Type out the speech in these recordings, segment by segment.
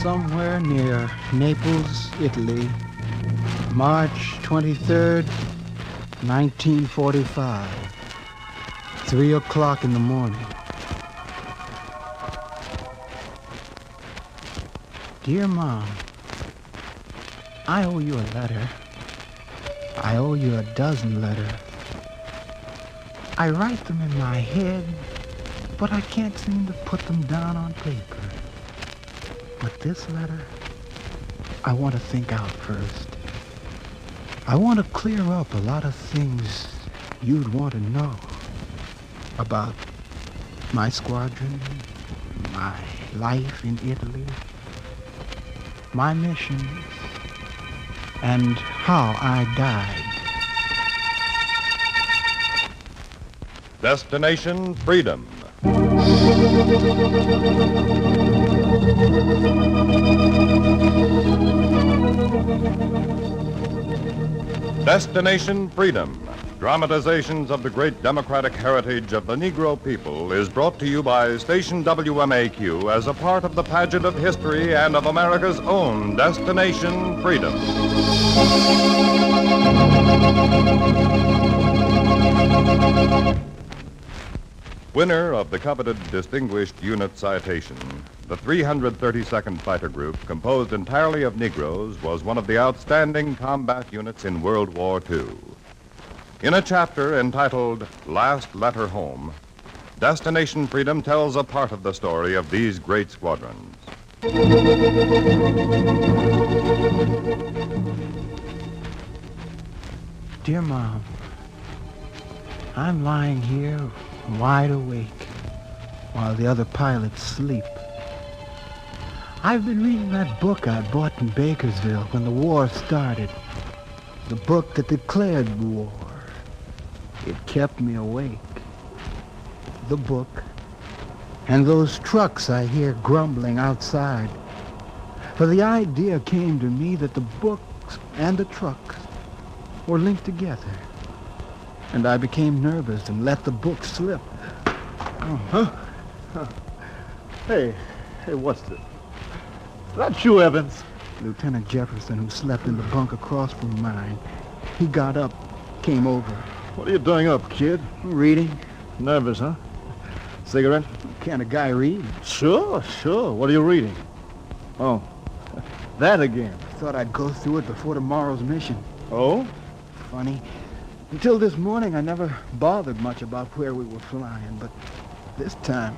somewhere near Naples, Italy, March 23rd, 1945, 3 o'clock in the morning. Dear Mom, I owe you a letter. I owe you a dozen letters. I write them in my head, but I can't seem to put them down on paper. But this letter, I want to think out first. I want to clear up a lot of things you'd want to know about my squadron, my life in Italy, my missions, and how I died. Destination Freedom. Destination Freedom, dramatizations of the great democratic heritage of the Negro people, is brought to you by Station WMAQ as a part of the pageant of history and of America's own Destination Freedom. Winner of the coveted Distinguished Unit Citation, the 332nd Fighter Group, composed entirely of Negroes, was one of the outstanding combat units in World War II. In a chapter entitled Last Letter Home, Destination Freedom tells a part of the story of these great squadrons. Dear Mom, I'm lying here wide awake while the other pilots sleep. I've been reading that book I bought in Bakersville when the war started. The book that declared war. It kept me awake. The book and those trucks I hear grumbling outside. For the idea came to me that the books and the trucks were linked together. And I became nervous and let the book slip. Huh? Hey, what's this? That's you, Evans. Lieutenant Jefferson, who slept in the bunk across from mine, he got up, came over. What are you doing up, kid? Reading. Nervous, huh? Cigarette? Can a guy read? Sure. What are you reading? Oh, that again. Thought I'd go through it before tomorrow's mission. Oh? Funny. Until this morning, I never bothered much about where we were flying, but this time,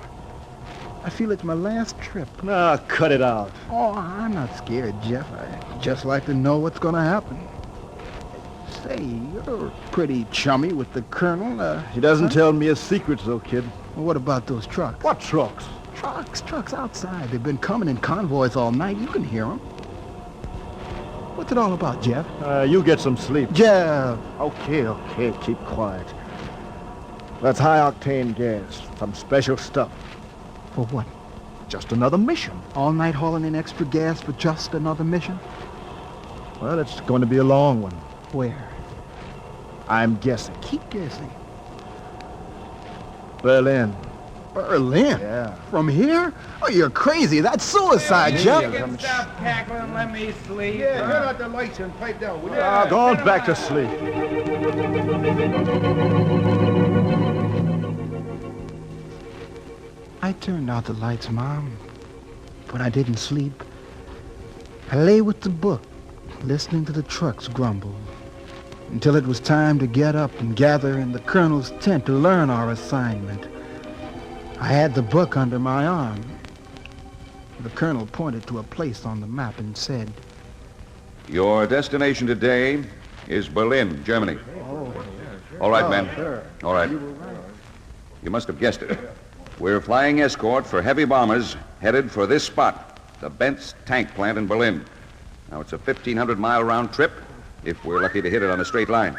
I feel it's my last trip. Nah, cut it out. Oh, I'm not scared, Jeff. I just like to know what's going to happen. Say, you're pretty chummy with the colonel. He doesn't tell me his secrets, though, kid. Well, what about those trucks? What trucks? Trucks outside. They've been coming in convoys all night. You can hear them. What's it all about, Jeff? You get some sleep. Jeff! Okay, keep quiet. That's high-octane gas. Some special stuff. For what? Just another mission. All night hauling in extra gas for just another mission? Well, it's going to be a long one. Where? I'm guessing. Keep guessing. Berlin. Berlin? Yeah. From here? Oh, you're crazy. That's suicide, Jeff. You can stop cackling and let me sleep. Yeah, turn out the lights and pipe down, will you? Go on back to sleep. I turned out the lights, Mom, but I didn't sleep. I lay with the book, listening to the trucks grumble, until it was time to get up and gather in the colonel's tent to learn our assignment. I had the book under my arm. The colonel pointed to a place on the map and said, "Your destination today is Berlin, Germany." All right, men. All right. You must have guessed it. We're flying escort for heavy bombers headed for this spot, the Benz tank plant in Berlin. Now, it's a 1,500-mile round trip if we're lucky to hit it on a straight line.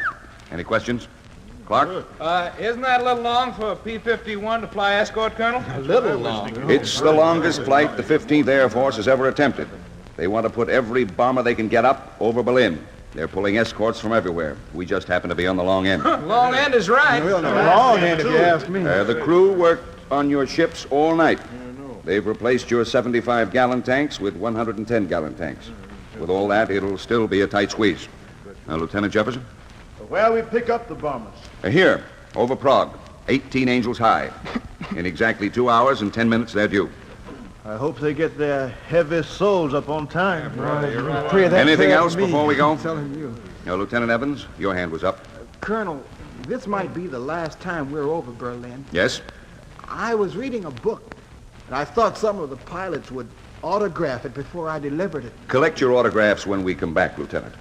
Any questions? Clark? Isn't that a little long for a P-51 to fly escort, Colonel? A little long. It's the longest flight the 15th Air Force has ever attempted. They want to put every bomber they can get up over Berlin. They're pulling escorts from everywhere. We just happen to be on the long end. Long end is right. We're on the long end, if you ask me. The crew worked on your ships all night. They've replaced your 75-gallon tanks with 110-gallon tanks. With all that, it'll still be a tight squeeze. Now, Lieutenant Jefferson? Where we pick up the bombers? Here, over Prague, 18 Angels high. In exactly 2 hours and 10 minutes, they're due. I hope they get their heavy souls up on time. You're right. Pray that Anything prayer else for me. before we go? I'm telling you. Now, Lieutenant Evans, your hand was up. Colonel, this might be the last time we're over Berlin. Yes? I was reading a book, and I thought some of the pilots would autograph it before I delivered it. Collect your autographs when we come back, Lieutenant.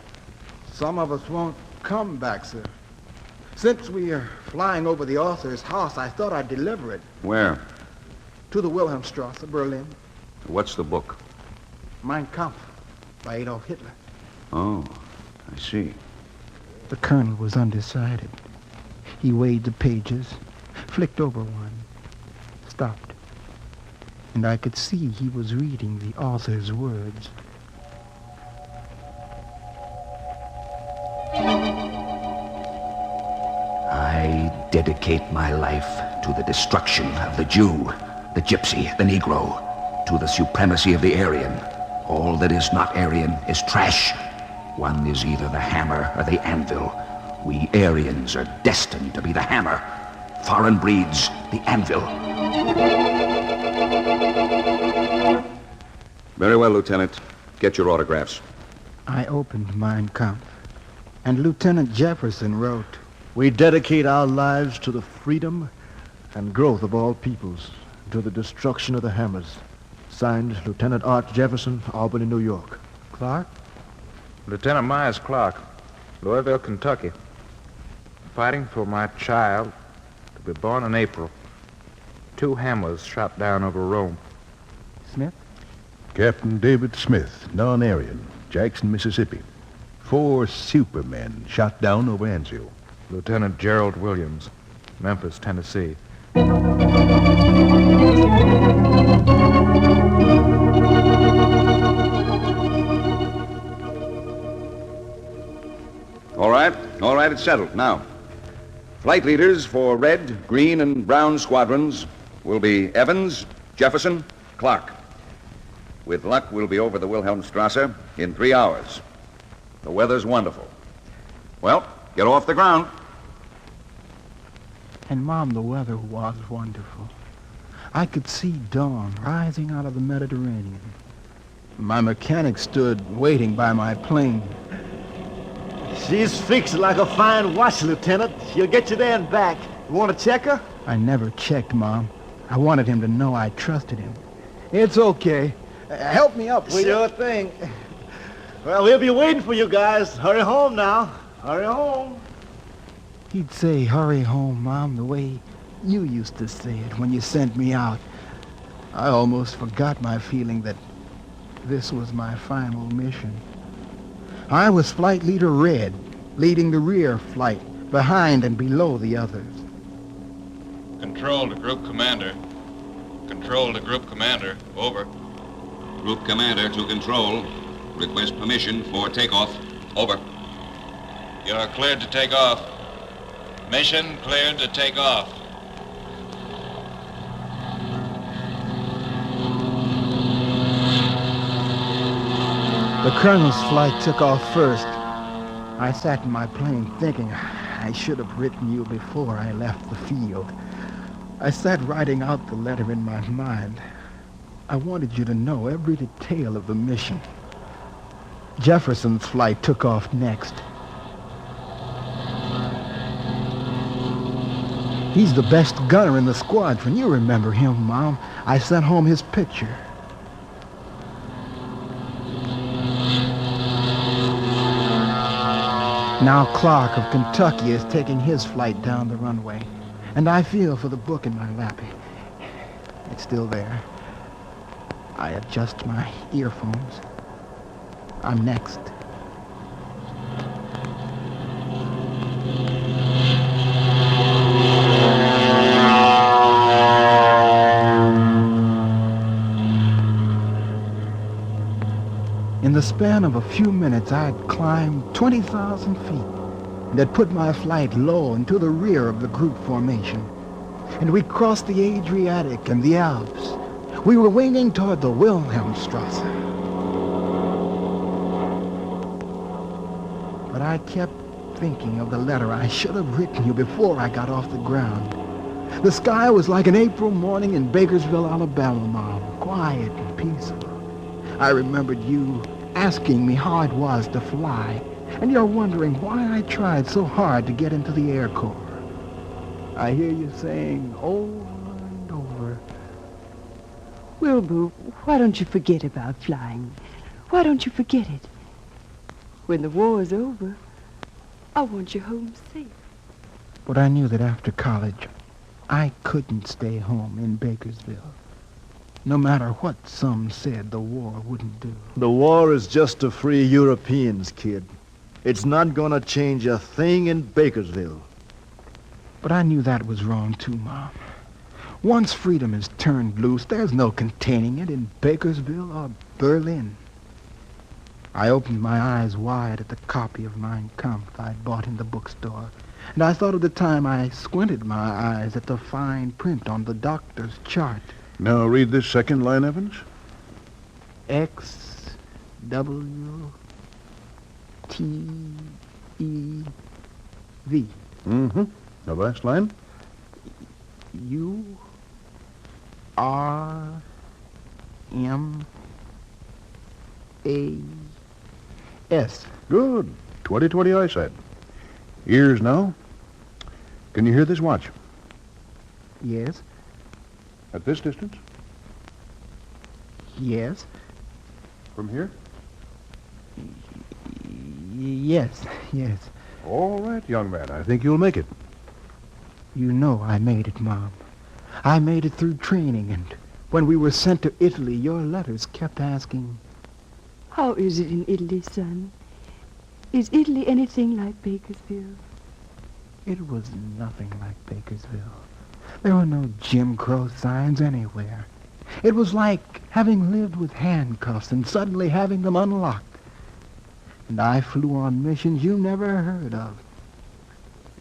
Some of us won't come back, sir. Since we are flying over the author's house, I thought I'd deliver it Where? to the Wilhelmstrasse, Berlin. What's the book? Mein Kampf by Adolf Hitler. Oh, I see. The colonel was undecided. He weighed the pages, flicked over one, stopped. And I could see he was reading the author's words. I dedicate my life to the destruction of the Jew, the Gypsy, the Negro, to the supremacy of the Aryan. All that is not Aryan is trash. One is either the hammer or the anvil. We Aryans are destined to be the hammer. Foreign breeds, the anvil. Very well, Lieutenant. Get your autographs. I opened Mein Kampf, and Lieutenant Jefferson wrote, We dedicate our lives to the freedom and growth of all peoples, to the destruction of the hammers. Signed, Lieutenant Art Jefferson, Albany, New York. Clark? Lieutenant Myers Clark, Louisville, Kentucky. Fighting for my child to be born in April. 2 hammers shot down over Rome. Smith? Captain David Smith, non-Aryan, Jackson, Mississippi. 4 supermen shot down over Anzio. Lieutenant Gerald Williams, Memphis, Tennessee. All right, it's settled. Now, flight leaders for red, green, and brown squadrons will be Evans, Jefferson, Clark. With luck, we'll be over the Wilhelmstrasse in 3 hours. The weather's wonderful. Well, get off the ground. And, Mom, the weather was wonderful. I could see dawn rising out of the Mediterranean. My mechanic stood waiting by my plane. She's fixed like a fine watch, Lieutenant. She'll get you there and back. You want to check her? I never checked, Mom. I wanted him to know I trusted him. It's okay. Help me up, will you? Sure thing. Well, we'll be waiting for you guys. Hurry home now. Hurry home. He'd say, hurry home, Mom, the way you used to say it when you sent me out. I almost forgot my feeling that this was my final mission. I was Flight Leader Red, leading the rear flight, behind and below the others. Control to Group Commander. Control to Group Commander. Over. Group Commander to Control. Request permission for takeoff. Over. You're cleared to take off. Mission cleared to take off. The colonel's flight took off first. I sat in my plane thinking I should have written you before I left the field. I sat writing out the letter in my mind. I wanted you to know every detail of the mission. Jefferson's flight took off next. He's the best gunner in the squadron. You remember him, Mom. I sent home his picture. Now Clark of Kentucky is taking his flight down the runway. And I feel for the book in my lap. It's still there. I adjust my earphones. I'm next. In the span of a few minutes, I'd climbed 20,000 feet and had put my flight low and to the rear of the group formation. And we crossed the Adriatic and the Alps. We were winging toward the Wilhelmstrasse. But I kept thinking of the letter I should have written you before I got off the ground. The sky was like an April morning in Bakersville, Alabama, Mom, quiet and peaceful. I remembered you asking me how it was to fly, and you're wondering why I tried so hard to get into the Air Corps. I hear you saying over and over, Wilbur, why don't you forget about flying? Why don't you forget it? When the war's over, I want you home safe. but I knew that after college, I couldn't stay home in Bakersville. No matter what some said the war wouldn't do. The war is just to free Europeans, kid. It's not gonna change a thing in Bakersville. But I knew that was wrong too, Mom. Once freedom is turned loose, there's no containing it in Bakersville or Berlin. I opened my eyes wide at the copy of Mein Kampf I'd bought in the bookstore, and I thought of the time I squinted my eyes at the fine print on the doctor's chart. Now read this second line, Evans. X, W, T, E, V. Mm-hmm. The last line? U, R, M, A, S. Good. 20/20 eyesight. Ears now. Can you hear this watch? Yes, At this distance? yes, From here? yes, yes. All right, young man. I think you'll make it. You know I made it, Mom. I made it through training, and when we were sent to Italy, your letters kept asking, How is it in Italy, son? Is Italy anything like Bakersville? it was nothing like Bakersville. There were no Jim Crow signs anywhere. It was like having lived with handcuffs and suddenly having them unlocked. And I flew on missions you never heard of.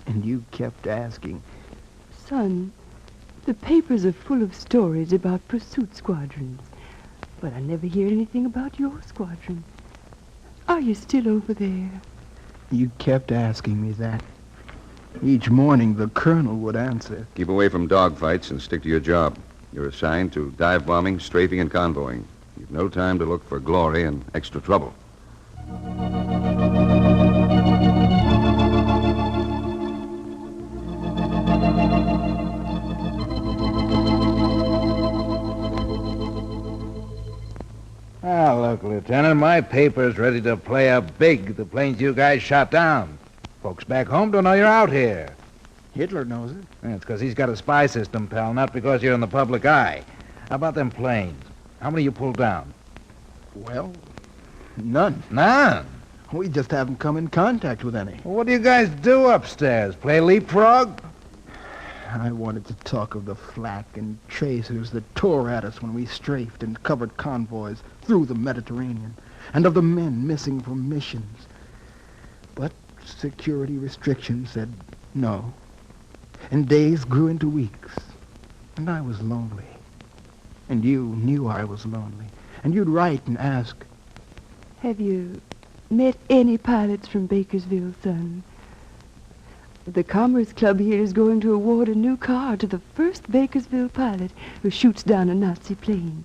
And you kept asking, Son, the papers are full of stories about pursuit squadrons, but I never hear anything about your squadron. Are you still over there? you kept asking me that. Each morning the colonel would answer, Keep away from dogfights and stick to your job. You're assigned to dive bombing, strafing, and convoying. You've no time to look for glory and extra trouble. Ah, look, Lieutenant, my paper's ready to play up big the planes you guys shot down. Folks back home don't know you're out here. Hitler knows it. It's because he's got a spy system, pal, not because you're in the public eye. How about them planes? How many you pulled down? Well, none. None. We just haven't come in contact with any. Well, what do you guys do upstairs? Play leapfrog? I wanted to talk of the flak and tracers that tore at us when we strafed and covered convoys through the Mediterranean, and of the men missing from missions. But security restrictions said no, and days grew into weeks, and I was lonely. And you knew I was lonely, and you'd write and ask, Have you met any pilots from Bakersville, son? The Commerce Club here is going to award a new car to the first Bakersville pilot who shoots down a Nazi plane.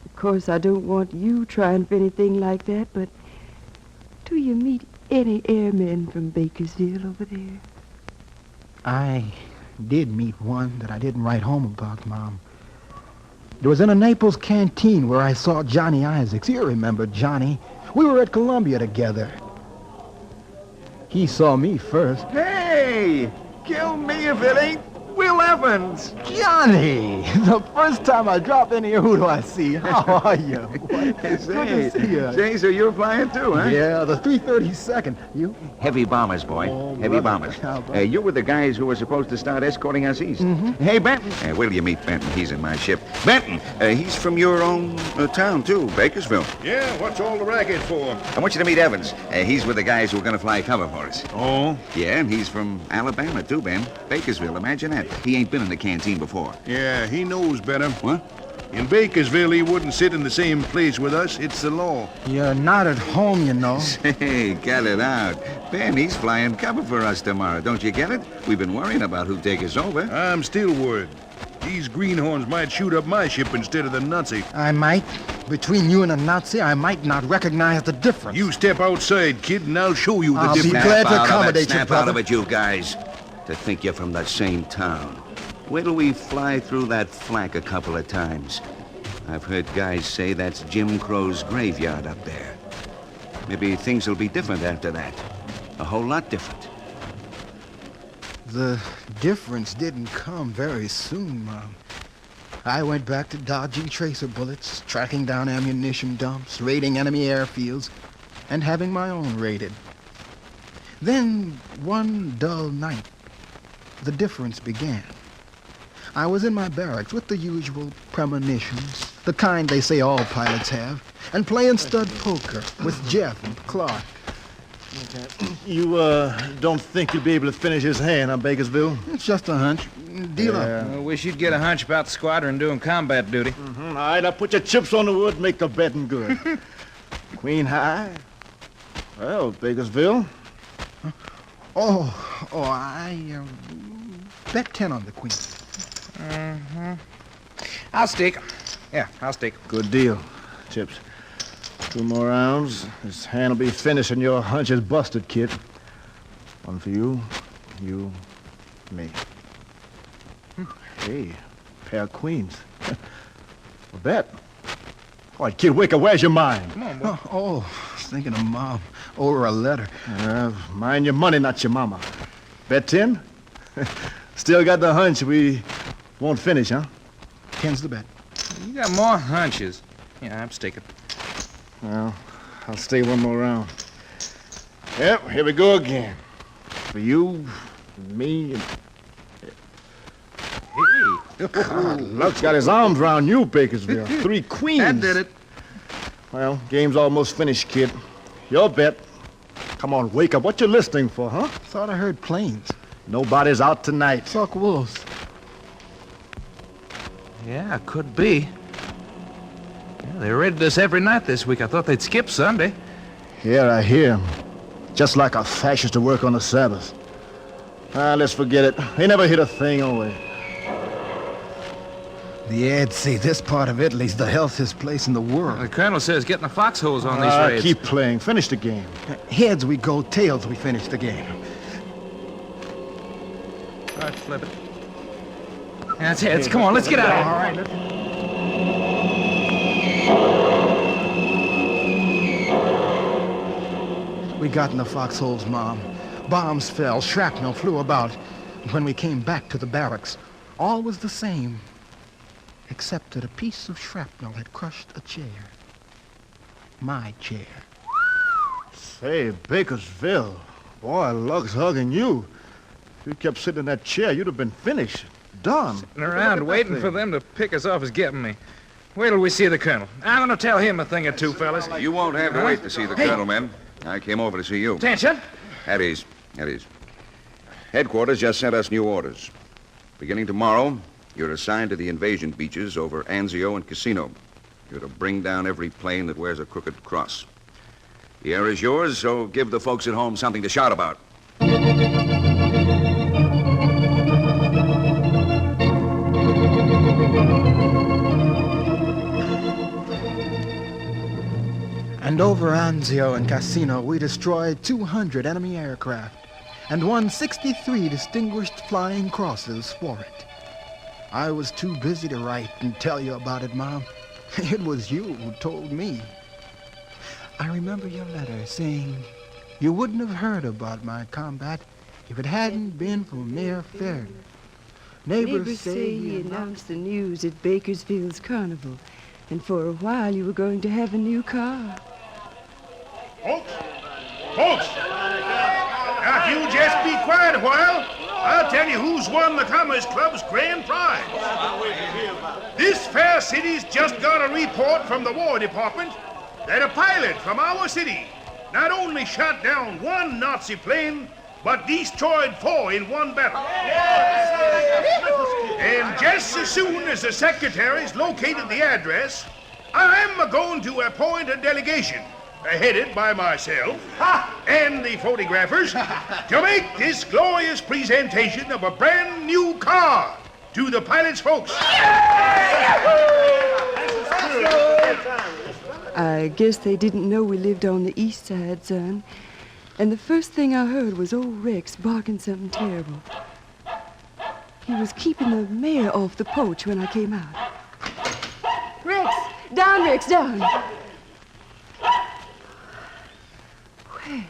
Of course, I don't want you trying for anything like that, but do you meet any airmen from Bakersville over there? I did meet one that I didn't write home about, Mom. It was in a Naples canteen where I saw Johnny Isaacs. You remember Johnny. We were at Columbia together. He saw me first. Hey! Kill me if it ain't Will Evans! Johnny! The first time I drop in here, who do I see? How are you? Good to see you. Say, so you're flying too, huh? Yeah, the 332nd. You? Heavy bombers, boy. Oh, Heavy brother. bombers. How about You were the guys who were supposed to start escorting us east. Mm-hmm. Hey, Benton. Wait till you meet Benton. He's in my ship. Benton, he's from your own town, too, Bakersville. Yeah, what's all the racket for? I want you to meet Evans. He's with the guys who are going to fly cover for us. Oh? Yeah, and he's from Alabama, too, Ben. Bakersville, imagine that. He ain't been in the canteen before. Yeah, he knows better. What? In Bakersville, he wouldn't sit in the same place with us. It's the law. You're not at home, you know. Hey, get it out. Ben, he's flying cover for us tomorrow. Don't you get it? We've been worrying about who'd take us over. I'm still worried. These greenhorns might shoot up my ship instead of the Nazi. I might. Between you and a Nazi, I might not recognize the difference. You step outside, kid, and I'll show you the I'll be difference. glad to accommodate you, Snap brother. out of it, you guys. To think you're from the same town. Wait till we fly through that flank a couple of times. I've heard guys say that's Jim Crow's graveyard up there. Maybe things will be different after that. A whole lot different. The difference didn't come very soon, Mom. I went back to dodging tracer bullets, tracking down ammunition dumps, raiding enemy airfields, and having my own raided. Then, one dull night, the difference began. I was in my barracks with the usual premonitions, the kind they say all pilots have, and playing stud poker with Jeff and Clark. You, don't think you'll be able to finish his hand on Bakersville? It's just a hunch. Deal up. I wish you'd get a hunch about the squadron doing combat duty. All right, now put your chips on the wood, make the betting good. Queen high? Well, Bakersville. I bet 10 on the Queen. I'll stick. Yeah, I'll stick. Good deal. Chips. 2 more rounds. This hand will be finished and your hunch is busted, kid. One for you, me. Hey, pair of queens. A bet. All right, kid, wake up. Where's your mind? Come on, boy. I was thinking of Mom over a letter. Mind your money, not your mama. Bet 10? Still got the hunch we won't finish, huh? 10's the bet. You got more hunches. Yeah, I'm sticking. Well, I'll stay one more round. Yep, here we go again. For you, me, and... Hey! God, Luck's got his arms around you, Bakersville. 3 queens. That did it. Well, game's almost finished, kid. Your bet. Come on, wake up. What you listening for, huh? Thought I heard planes. Nobody's out tonight. Fuck wolves. Yeah, could be. Yeah, they raided us every night this week. I thought they'd skip Sunday. Yeah, I hear. Just like a fascist to work on the Sabbath. Let's forget it. They never hit a thing away. The ads say this part of Italy's the healthiest place in the world. The colonel says getting the foxholes on these raids. Keep playing. Finish the game. Heads we go, tails we finish the game. All right, flip it. That's heads. Come on, let's get out of here. All right, let's... We got in the foxholes, Mom. Bombs fell, shrapnel flew about. When we came back to the barracks, all was the same, except that a piece of shrapnel had crushed a chair. My chair. Say, Bakersville. Boy, luck's hugging you. If you kept sitting in that chair, you'd have been finished. Done. Sitting around waiting for them to pick us off as getting me. Wait till we see the colonel. I'm going to tell him a thing or two, fellas. You won't have to wait to see the colonel, men. I came over to see you. Attention. At ease. Headquarters just sent us new orders. Beginning tomorrow, you're assigned to the invasion beaches over Anzio and Casino. You're to bring down every plane that wears a crooked cross. The air is yours, so give the folks at home something to shout about. And over Anzio and Casino, we destroyed 200 enemy aircraft and won 63 distinguished flying crosses for it. I was too busy to write and tell you about it, Mom. It was you who told me. I remember your letter saying you wouldn't have heard about my combat if it hadn't been for Mayor Fairden. Neighbors say he announced the news at Bakersfield's carnival, and for a while you were going to have a new car. Folks! Now, if you just be quiet a while, I'll tell you who's won the Commerce Club's grand prize. This fair city's just got a report from the War Department that a pilot from our city not only shot down one Nazi plane, but destroyed 4 in one battle. And just as soon as the secretaries located the address, I'm going to appoint a delegation, headed by myself and the photographers, to make this glorious presentation of a brand new car to the pilot's folks. I guess they didn't know we lived on the east side, son. And the first thing I heard was old Rex barking something terrible. He was keeping the mare off the porch when I came out. Rex! Down, Rex, down! Well,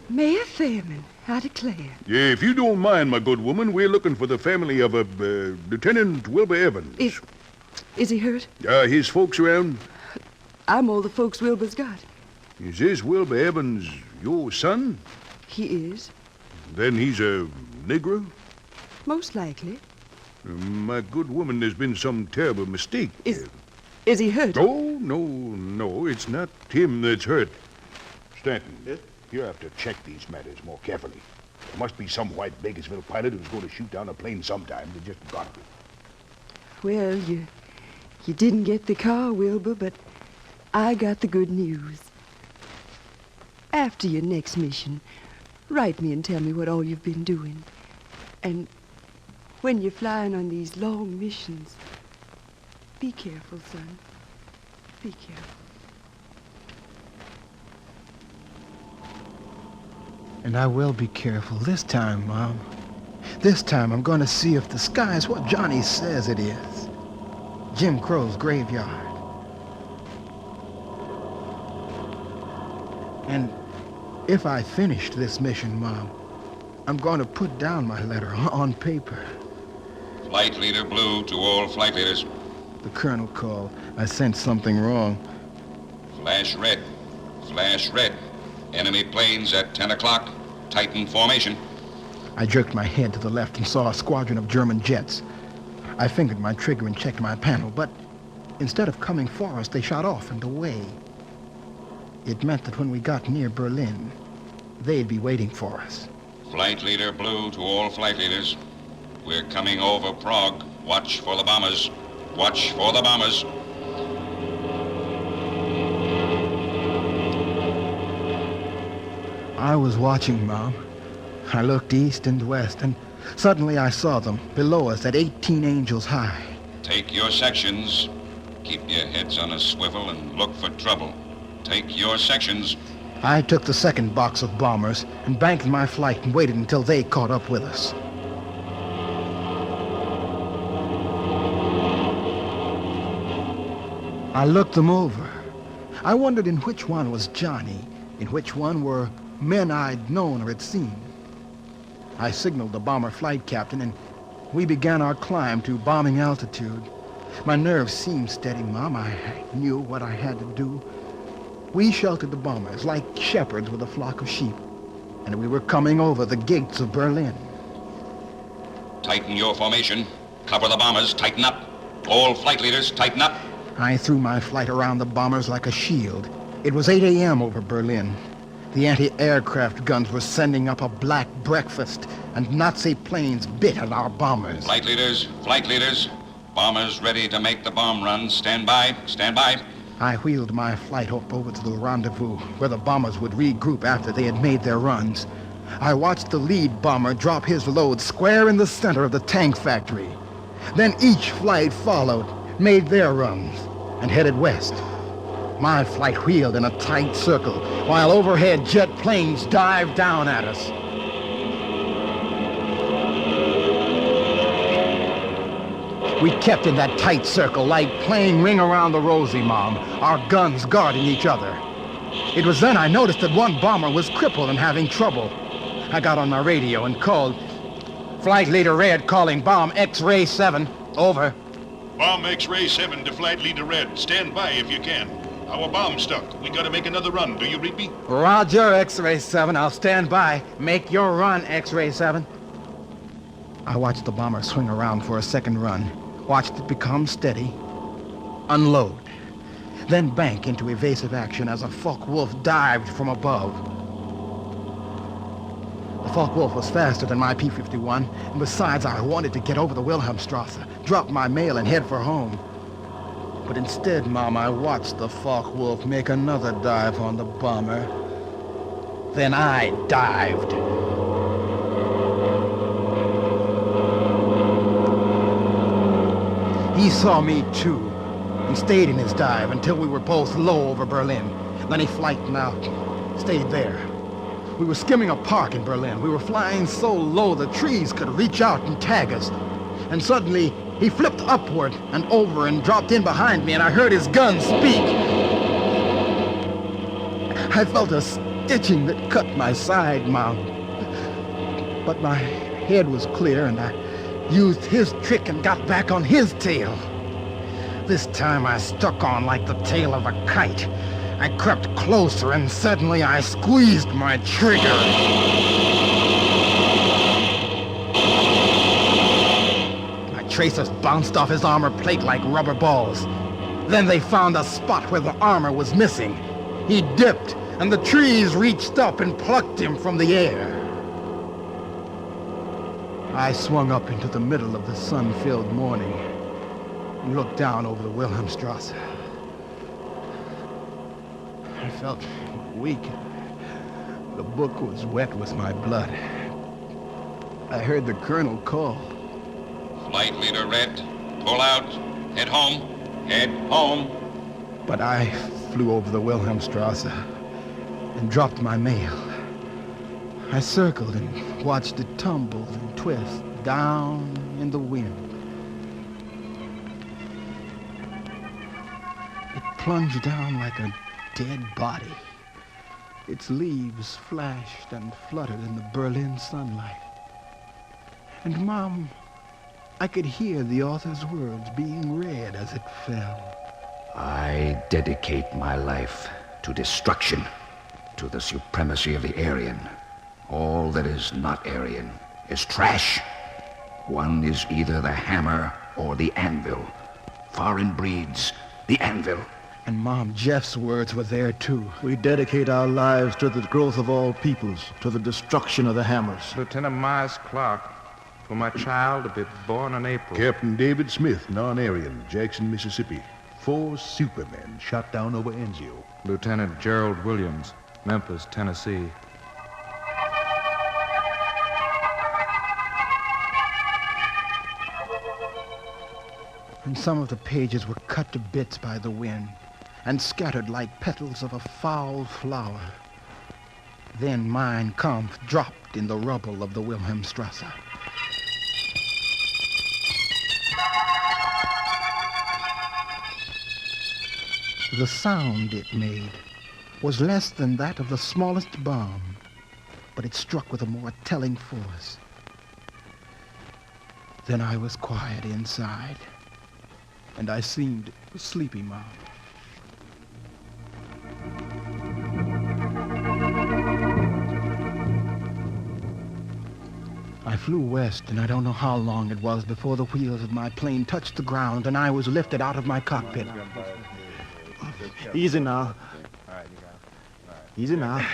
Mayor Fairman, I declare. Yeah, if you don't mind, my good woman, we're looking for the family of Lieutenant Wilbur Evans. Is he hurt? His folks around? I'm all the folks Wilbur's got. Is this Wilbur Evans your son? He is. Then he's a Negro? Most likely. My good woman, there's been some terrible mistake. Is he hurt? Oh, no, it's not him that's hurt. Stanton, yes? You have to check these matters more carefully. There must be some white Bakersville pilot who's going to shoot down a plane sometime. They just got it. Well, you didn't get the car, Wilbur, but I got the good news. After your next mission, write me and tell me what all you've been doing. And when you're flying on these long missions, be careful, son. Be careful. And I will be careful this time, Mom. This time I'm going to see if the sky is what Johnny says it is. Jim Crow's graveyard. And if I finish this mission, Mom, I'm going to put down my letter on paper. Flight Leader Blue to all flight leaders. The colonel called. I sensed something wrong. Flash red. Flash red. Enemy planes at 10 o'clock. Titan formation. I jerked my head to the left and saw a squadron of German jets. I fingered my trigger and checked my panel, but instead of coming for us, they shot off and away. It meant that when we got near Berlin, they'd be waiting for us. Flight Leader Blue to all flight leaders. We're coming over Prague. Watch for the bombers. Watch for the bombers. I was watching, Mom. I looked east and west, and suddenly I saw them below us at 18 angels high. Take your sections. Keep your heads on a swivel and look for trouble. Take your sections. I took the second box of bombers and banked my flight and waited until they caught up with us. I looked them over. I wondered in which one was Johnny, in which one were men I'd known or had seen. I signaled the bomber flight captain, and we began our climb to bombing altitude. My nerves seemed steady, Mom. I knew what I had to do. We sheltered the bombers like shepherds with a flock of sheep, and we were coming over the gates of Berlin. Tighten your formation. Cover the bombers. Tighten up. All flight leaders, tighten up. I threw my flight around the bombers like a shield. It was 8 a.m. over Berlin. The anti-aircraft guns were sending up a black breakfast, and Nazi planes bit at our bombers. Flight leaders, bombers ready to make the bomb run. Stand by, stand by. I wheeled my flight up over to the rendezvous, where the bombers would regroup after they had made their runs. I watched the lead bomber drop his load square in the center of the tank factory. Then each flight followed, made their runs, and headed west. My flight wheeled in a tight circle, while overhead jet planes dived down at us. We kept in that tight circle like playing Ring Around the Rosie, Mom, our guns guarding each other. It was then I noticed that one bomber was crippled and having trouble. I got on my radio and called. Flight Leader Red calling bomb X-Ray 7. Over. Bomb X-Ray 7 to Flight Leader Red. Stand by if you can. Our bomb's stuck. We gotta make another run. Do you read me? Roger, X-Ray 7. I'll stand by. Make your run, X-Ray 7. I watched the bomber swing around for a second run. Watched it become steady. Unload. Then bank into evasive action as a Focke-Wulf dived from above. The Focke-Wulf was faster than my P-51, and besides, I wanted to get over the Wilhelmstrasse, drop my mail, and head for home. But instead, Mom, I watched the Focke-Wulf make another dive on the bomber. Then I dived. He saw me, too. He stayed in his dive until we were both low over Berlin. Then he flightened out, stayed there. We were skimming a park in Berlin. We were flying so low the trees could reach out and tag us. And suddenly, he flipped upward and over and dropped in behind me, and I heard his gun speak. I felt a stitching that cut my side, Mom. But my head was clear, and I used his trick and got back on his tail. This time I stuck on like the tail of a kite. I crept closer, and suddenly I squeezed my trigger. My tracers bounced off his armor plate like rubber balls. Then they found a spot where the armor was missing. He dipped, and the trees reached up and plucked him from the air. I swung up into the middle of the sun-filled morning and looked down over the Wilhelmstrasse. I felt weak. The book was wet with my blood. I heard the colonel call. Flight leader Red, pull out. Head home. Head home. But I flew over the Wilhelmstrasse and dropped my mail. I circled and watched it tumble and twist down in the wind. It plunged down like a dead body. Its leaves flashed and fluttered in the Berlin sunlight. And, Mom, I could hear the author's words being read as it fell. I dedicate my life to destruction, to the supremacy of the Aryan. All that is not Aryan is trash. One is either the hammer or the anvil. Foreign breeds, the anvil. And, Mom, Jeff's words were there, too. We dedicate our lives to the growth of all peoples, to the destruction of the hammers. Lieutenant Myers Clark, for my child to be born in April. Captain David Smith, non-Aryan, Jackson, Mississippi. 4 supermen shot down over Anzio. Lieutenant Gerald Williams, Memphis, Tennessee. And some of the pages were cut to bits by the wind and scattered like petals of a foul flower. Then Mein Kampf dropped in the rubble of the Wilhelmstrasse. The sound it made was less than that of the smallest bomb, but it struck with a more telling force. Then I was quiet inside, and I seemed sleepy, Mom. I flew west, and I don't know how long it was before the wheels of my plane touched the ground, and I was lifted out of my cockpit. Easy now. Easy now.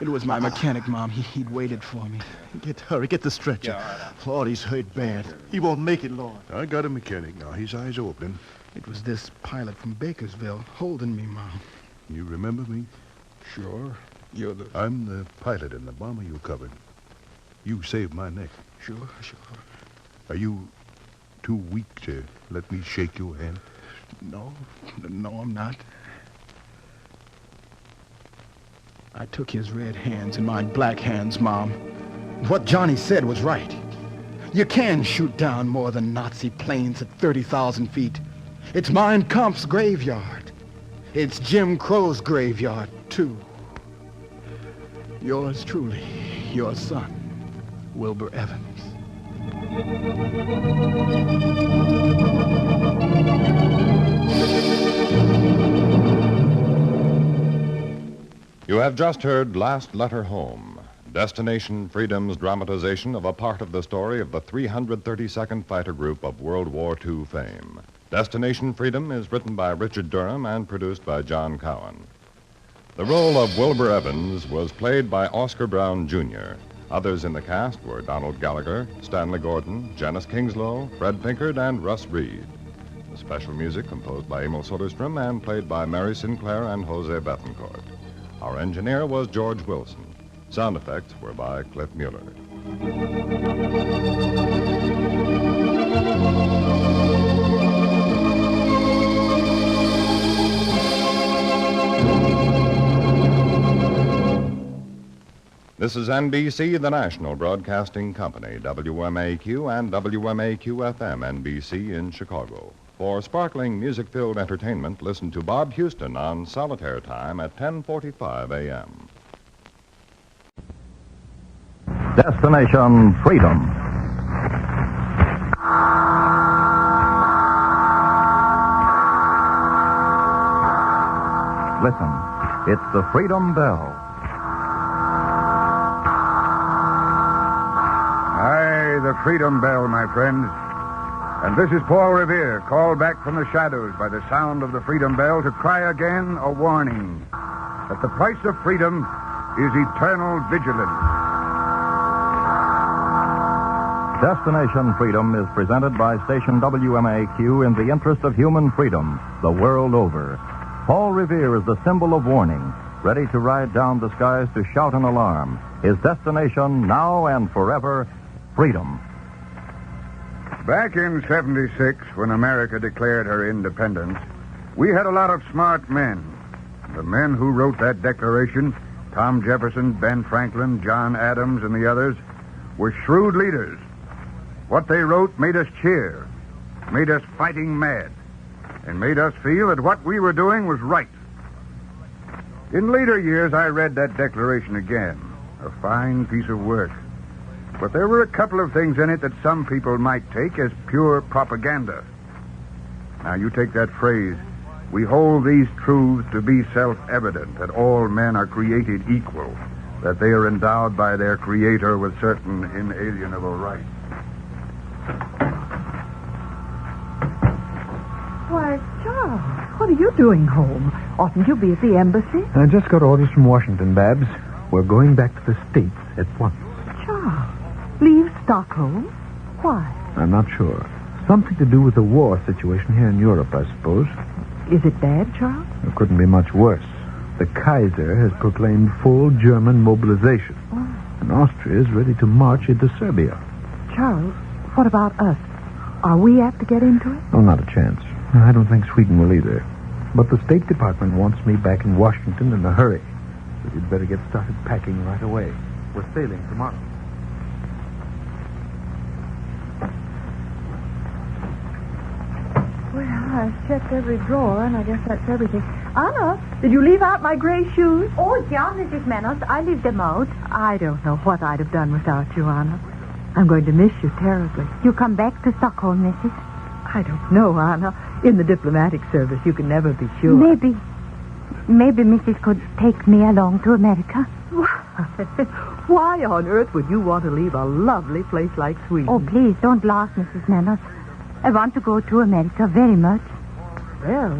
It was my mechanic, Mom. He'd waited for me. Hurry, get the stretcher. Lord, he's hurt bad. He won't make it, Lord. I got a mechanic now. His eyes are opening. It was this pilot from Bakersville holding me, Mom. You remember me? Sure. You're the... I'm the pilot in the bomber you covered. You saved my neck. Sure. Are you too weak to let me shake your hand? No, I'm not. I took his red hands in my black hands, Mom. What Johnny said was right. You can shoot down more than Nazi planes at 30,000 feet. It's Mein Kampf's graveyard. It's Jim Crow's graveyard, too. Yours truly, your son, Wilbur Evans. You have just heard Last Letter Home, Destination Freedom's dramatization of a part of the story of the 332nd Fighter Group of World War II fame. Destination Freedom is written by Richard Durham and produced by John Cowan. The role of Wilbur Evans was played by Oscar Brown, Jr. Others in the cast were Donald Gallagher, Stanley Gordon, Janice Kingslow, Fred Pinkard, and Russ Reed. The special music composed by Emil Soderstrom and played by Mary Sinclair and Jose Bethencourt. Our engineer was George Wilson. Sound effects were by Cliff Mueller. This is NBC, the national broadcasting company, WMAQ and WMAQ-FM NBC in Chicago. For sparkling, music-filled entertainment, listen to Bob Houston on Solitaire Time at 10:45 a.m. Destination Freedom. Listen, it's the Freedom Bell. Aye, the Freedom Bell, my friends. And this is Paul Revere, called back from the shadows by the sound of the Freedom Bell to cry again a warning that the price of freedom is eternal vigilance. Destination Freedom is presented by station WMAQ in the interest of human freedom the world over. Paul Revere is the symbol of warning, ready to ride down the skies to shout an alarm. His destination, now and forever, freedom. Back in 76, when America declared her independence, we had a lot of smart men. The men who wrote that declaration, Tom Jefferson, Ben Franklin, John Adams, and the others, were shrewd leaders. What they wrote made us cheer, made us fighting mad, and made us feel that what we were doing was right. In later years, I read that declaration again, a fine piece of work. But there were a couple of things in it that some people might take as pure propaganda. Now, you take that phrase, we hold these truths to be self-evident, that all men are created equal, that they are endowed by their Creator with certain inalienable rights. Why, Charles, what are you doing home? Oughtn't you be at the embassy? I just got orders from Washington, Babs. We're going back to the States at once. Charles, leave Stockholm? Why? I'm not sure. Something to do with the war situation here in Europe, I suppose. Is it bad, Charles? It couldn't be much worse. The Kaiser has proclaimed full German mobilization. Oh. And Austria is ready to march into Serbia. Charles, what about us? Are we apt to get into it? Oh, not a chance. I don't think Sweden will either. But the State Department wants me back in Washington in a hurry. So you'd better get started packing right away. We're sailing tomorrow. Well, I've checked every drawer, and I guess that's everything. Anna, did you leave out my gray shoes? Oh, yeah, Mrs. Menos. I leave them out. I don't know what I'd have done without you, Anna. I'm going to miss you terribly. You come back to Stockholm, Mrs.? I don't know, Anna. In the diplomatic service, you can never be sure. Maybe Mrs. could take me along to America. Why on earth would you want to leave a lovely place like Sweden? Oh, please, don't laugh, Mrs. Menos. I want to go to America very much. Well,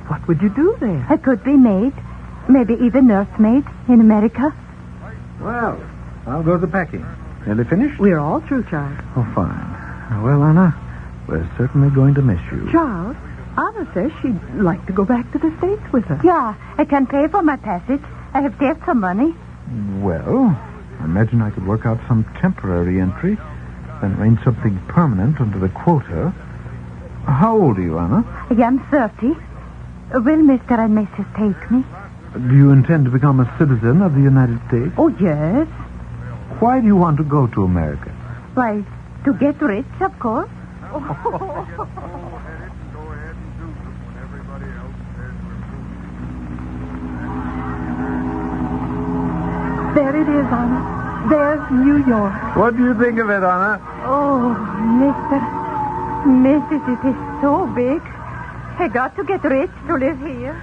what would you do there? I could be maid, maybe even nursemaid in America. Well, I'll go to the packing. Nearly finished? We're all through, Charles. Oh, fine. Well, Anna, we're certainly going to miss you. Charles, Anna says she'd like to go back to the States with us. Yeah, I can pay for my passage. I have saved some money. Well, I imagine I could work out some temporary entry, then arrange something permanent under the quota. How old are you, Anna? I am 30. Will Mr. and Mrs. take me? Do you intend to become a citizen of the United States? Oh, yes. Why do you want to go to America? Why, to get rich, of course. There it is, Anna. There's New York. What do you think of it, Anna? Oh, Mrs., it is so big. I got to get rich to live here.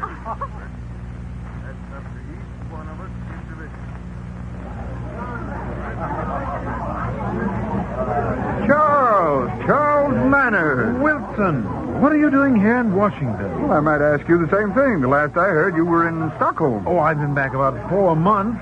Charles Manners. Wilson, what are you doing here in Washington? Well, I might ask you the same thing. The last I heard, you were in Stockholm. Oh, I've been back about 4 months.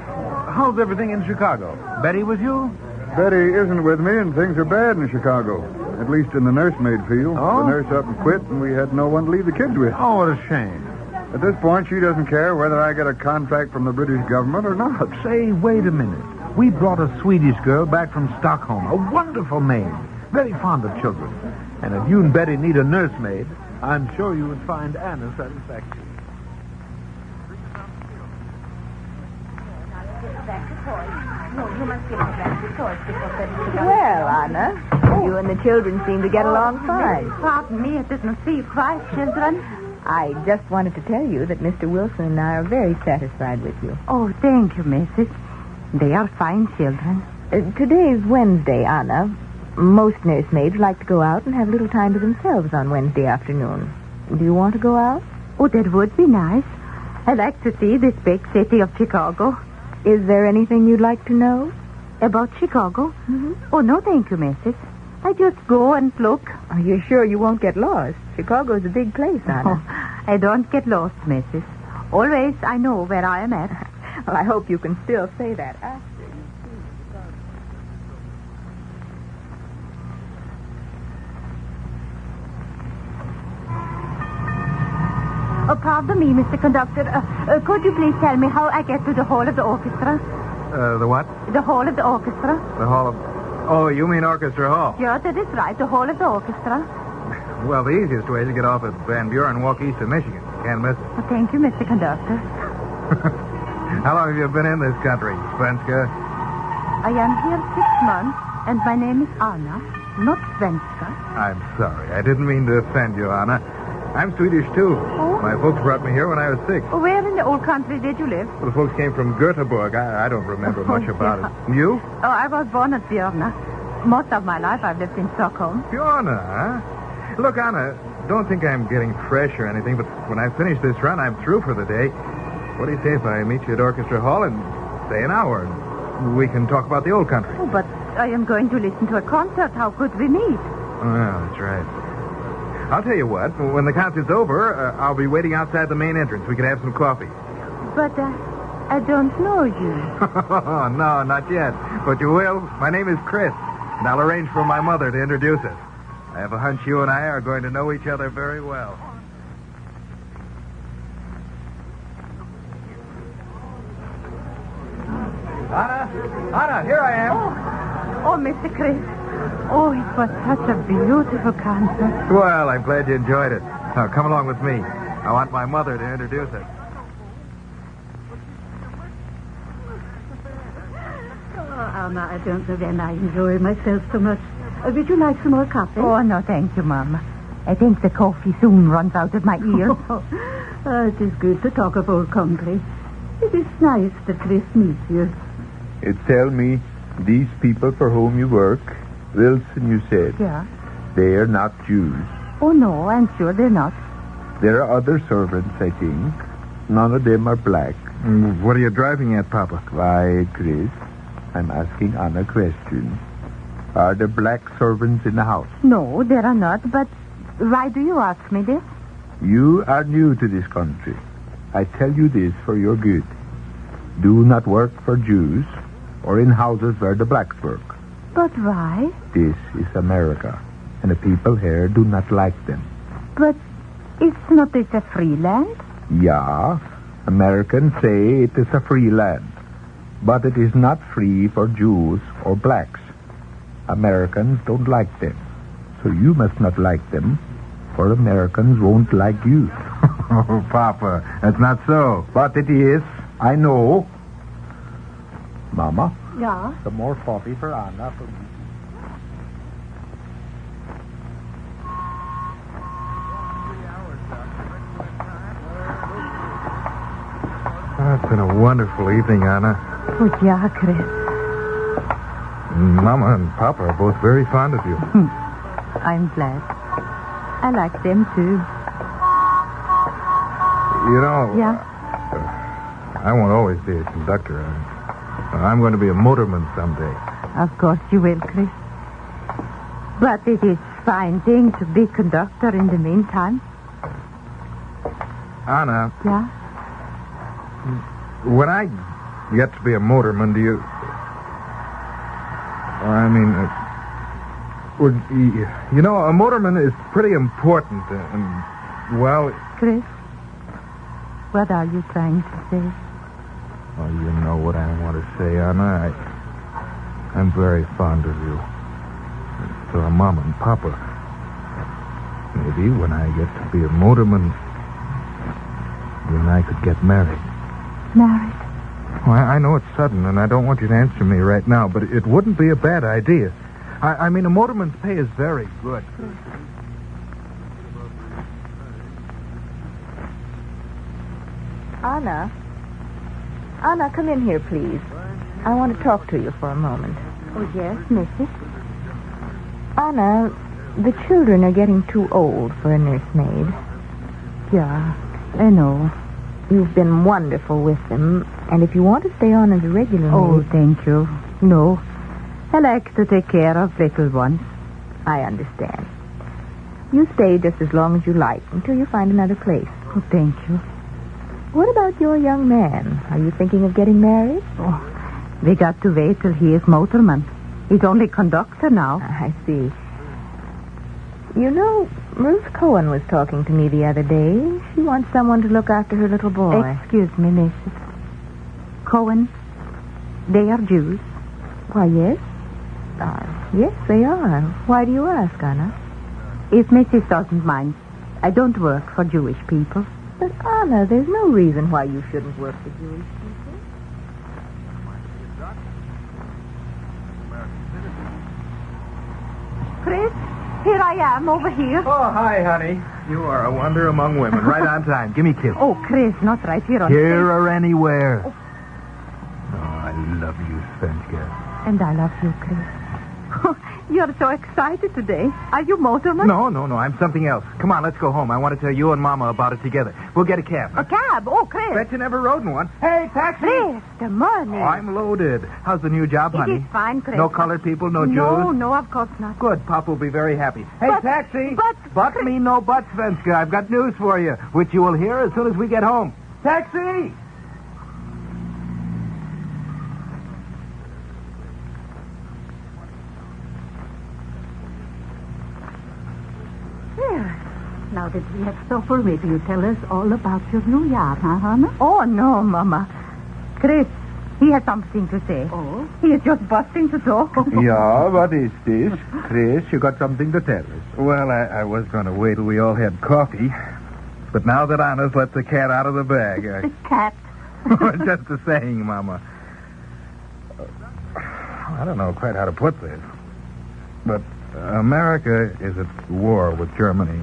how's everything in Chicago? Betty with you? Betty isn't with me, and things are bad in Chicago. At least in the nursemaid field. Oh? The nurse up and quit, and we had no one to leave the kids with. Oh, what a shame. At this point, she doesn't care whether I get a contract from the British government or not. Say, wait a minute. We brought a Swedish girl back from Stockholm, a wonderful maid, very fond of children. And if you and Betty need a nursemaid, I'm sure you would find Anna satisfactory. Well, Anna, you and the children seem to get along fine. Pardon me, it didn't see you cry, children. I just wanted to tell you that Mr. Wilson and I are very satisfied with you. Oh, thank you, Mrs. They are fine children. Today's Wednesday, Anna. Most nursemaids like to go out and have a little time to themselves on Wednesday afternoon. Do you want to go out? Oh, that would be nice. I'd like to see this big city of Chicago. Is there anything you'd like to know? About Chicago? Mm-hmm. Oh, no, thank you, Mrs. I just go and look. Are you sure you won't get lost? Chicago's a big place, Anna. Oh, I don't get lost, Mrs. Always I know where I am at. Well, I hope you can still say that after you see Chicago. Oh, pardon me, Mr. Conductor. Could you please tell me how I get to the hall of the orchestra? The what? The hall of the orchestra? The hall of... Oh, you mean Orchestra Hall? Yeah, that is right. The hall of the orchestra. Well, the easiest way is to get off at Van Buren and walk east to Michigan. Can't miss it. Oh, thank you, Mr. Conductor. How long have you been in this country, Svenska? I am here 6 months, and my name is Anna, not Svenska. I'm sorry. I didn't mean to offend you, Anna. I'm Swedish, too. Oh? My folks brought me here when I was 6. Oh, where in the old country did you live? Well, the folks came from Göteborg. I don't remember much about it. And you? Oh, I was born at Björna. Most of my life I've lived in Stockholm. Björna, huh? Look, Anna, don't think I'm getting fresh or anything, but when I finish this run, I'm through for the day. What do you say if I meet you at Orchestra Hall in, say, an hour? And we can talk about the old country. Oh, but I am going to listen to a concert. How could we meet? Oh, that's right. I'll tell you what. When the concert's over, I'll be waiting outside the main entrance. We can have some coffee. But I don't know you. No, not yet. But you will. My name is Chris, and I'll arrange for my mother to introduce us. I have a hunch you and I are going to know each other very well. Anna, here I am. Oh, Mr. Chris. Oh, it was such a beautiful concert. Well, I'm glad you enjoyed it. Now, come along with me. I want my mother to introduce us. Oh, Anna, I don't know when I enjoy myself so much. Would you like some more coffee? Oh, no, thank you, Mama. I think the coffee soon runs out of my ears. It is good to talk of old country. It is nice that Chris meets you. Tell me, these people for whom you work, Wilson, you said, Yeah. they are not Jews. Oh, no, I'm sure they're not. There are other servants, I think. None of them are black. What are you driving at, Papa? Why, Chris, I'm asking Anna a question. Are there black servants in the house? No, there are not, but why do you ask me this? You are new to this country. I tell you this for your good. Do not work for Jews or in houses where the blacks work. But why? This is America, and the people here do not like them. But is not this a free land? Yeah, Americans say it is a free land, but it is not free for Jews or blacks. Americans don't like them, so you must not like them, for Americans won't like you. Oh, Papa, that's not so. But it is. I know. Mama? Yeah? Some more coffee for Anna for me. It's been a wonderful evening, Anna. Oh, yeah, Chris. Mama and Papa are both very fond of you. I'm glad. I like them, too. You know... Yeah? I won't always be a conductor. I'm going to be a motorman someday. Of course you will, Chris. But it is fine thing to be conductor in the meantime. Anna, Yeah? when I get to be a motorman, do you... I mean, you know, a motorman is pretty important, and, well... Chris, what are you trying to say? Oh, you know what I want to say, Anna. I'm very fond of you. So are Mom and Papa. Maybe when I get to be a motorman, you and I could get married. Married? Well, I know it's sudden, and I don't want you to answer me right now, but it wouldn't be a bad idea. I mean, a motorman's pay is very good. Anna? Anna, come in here, please. I want to talk to you for a moment. Oh, yes, Mrs. Anna, the children are getting too old for a nursemaid. Yeah, I know. You've been wonderful with them, and if you want to stay on as a regular Oh, maid... thank you. No, I like to take care of little ones. I understand. You stay just as long as you like, until you find another place. Oh, thank you. What about your young man? Are you thinking of getting married? Oh, we got to wait till he is motorman. He's only conductor now. I see. You know, Ruth Cohen was talking to me the other day. She wants someone to look after her little boy. Excuse me, Mrs. Cohen, they are Jews. Why, yes. Yes, they are. Why do you ask, Anna? If Mrs. doesn't mind, I don't work for Jewish people. But, Anna, there's no reason why you shouldn't work for Jewish people. Chris, here I am, over here. Oh, hi, honey. You are a wonder among women. Right on time. Give me a kiss. Oh, Chris, not right here on Here or anywhere. Oh, I love you, Svenska. And I love you, Chris. You're so excited today. Are you motorman? No. I'm something else. Come on, let's go home. I want to tell you and Mama about it together. We'll get a cab. A cab? Oh, Chris. Bet you never rode in one. Hey, taxi! Chris, the money. Oh, I'm loaded. How's the new job, honey? It is fine, Chris. No colored people, no Jews? No, of course not. Good. Pop will be very happy. Hey, But- taxi! but- me no but, Svenska. I've got news for you, which you will hear as soon as we get home. Taxi! Now that we have supper, maybe you tell us all about your new yard, huh, Hannah? Oh, no, Mama. Chris, he has something to say. Oh? He is just busting to talk. Yeah, what is this? Chris, you got something to tell us. Well, I was going to wait till we all had coffee. But now that Anna's let the cat out of the bag, The cat. Just a saying, Mama. I don't know quite how to put this. But America is at war with Germany.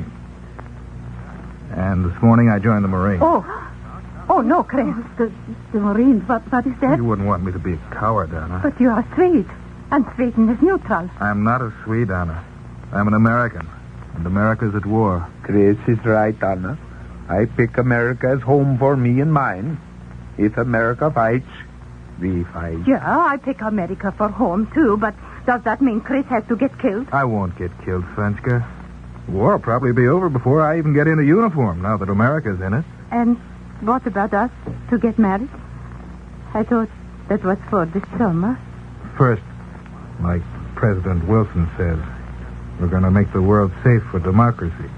And this morning I joined the Marines. Oh, no, Chris. The Marines, what is that? You wouldn't want me to be a coward, Anna. But you are Swede, and Sweden is neutral. I'm not a Swede, Anna. I'm an American. And America's at war. Chris is right, Anna. I pick America as home for me and mine. If America fights, we fight. Yeah, I pick America for home, too, but does that mean Chris has to get killed? I won't get killed, Svenska. The war will probably be over before I even get in a uniform, now that America's in it. And what about us to get married? I thought that was for this summer. First, like President Wilson says, we're going to make the world safe for democracy.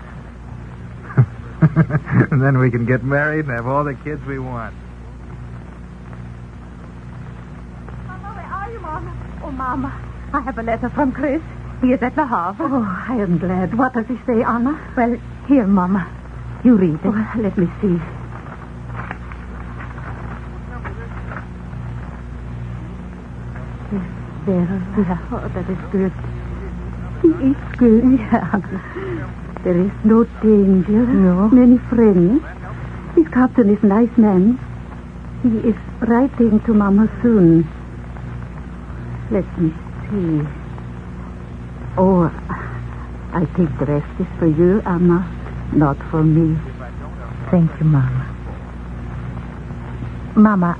And then we can get married and have all the kids we want. Mama, where are you, Mama? Oh, Mama, I have a letter from Chris. He is at the harbor. Oh, I am glad. What does he say, Anna? Well, here, Mama. You read it. Well, let me see. Yeah. Oh, that is good. He is good. Yeah. There is no danger. No. Many friends. His captain is a nice man. He is writing to Mama soon. Let me see. Oh, I think the rest is for you, Anna, not for me. Thank you, Mama. Mama,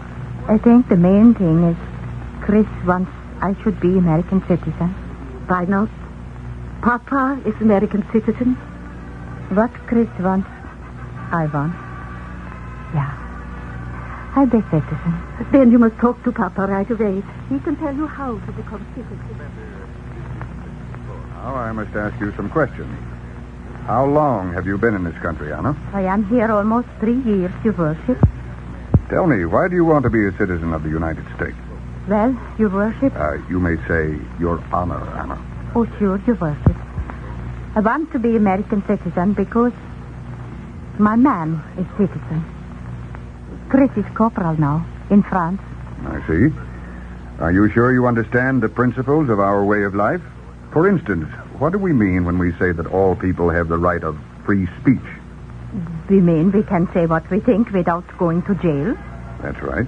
I think the main thing is Chris wants I should be American citizen. Why not? Papa is American citizen. What Chris wants, I want. Yeah. I beg citizen. Then you must talk to Papa right away. He can tell you how to become citizen. Now I must ask you some questions. How long have you been in this country, Anna? I am here almost 3 years, Your Worship. Tell me, why do you want to be a citizen of the United States? Well, Your Worship. You may say, Your Honor, Anna. Oh, sure, Your Worship. I want to be American citizen because my man is citizen. Chris is corporal now in France. I see. Are you sure you understand the principles of our way of life? For instance, what do we mean when we say that all people have the right of free speech? We mean we can say what we think without going to jail. That's right.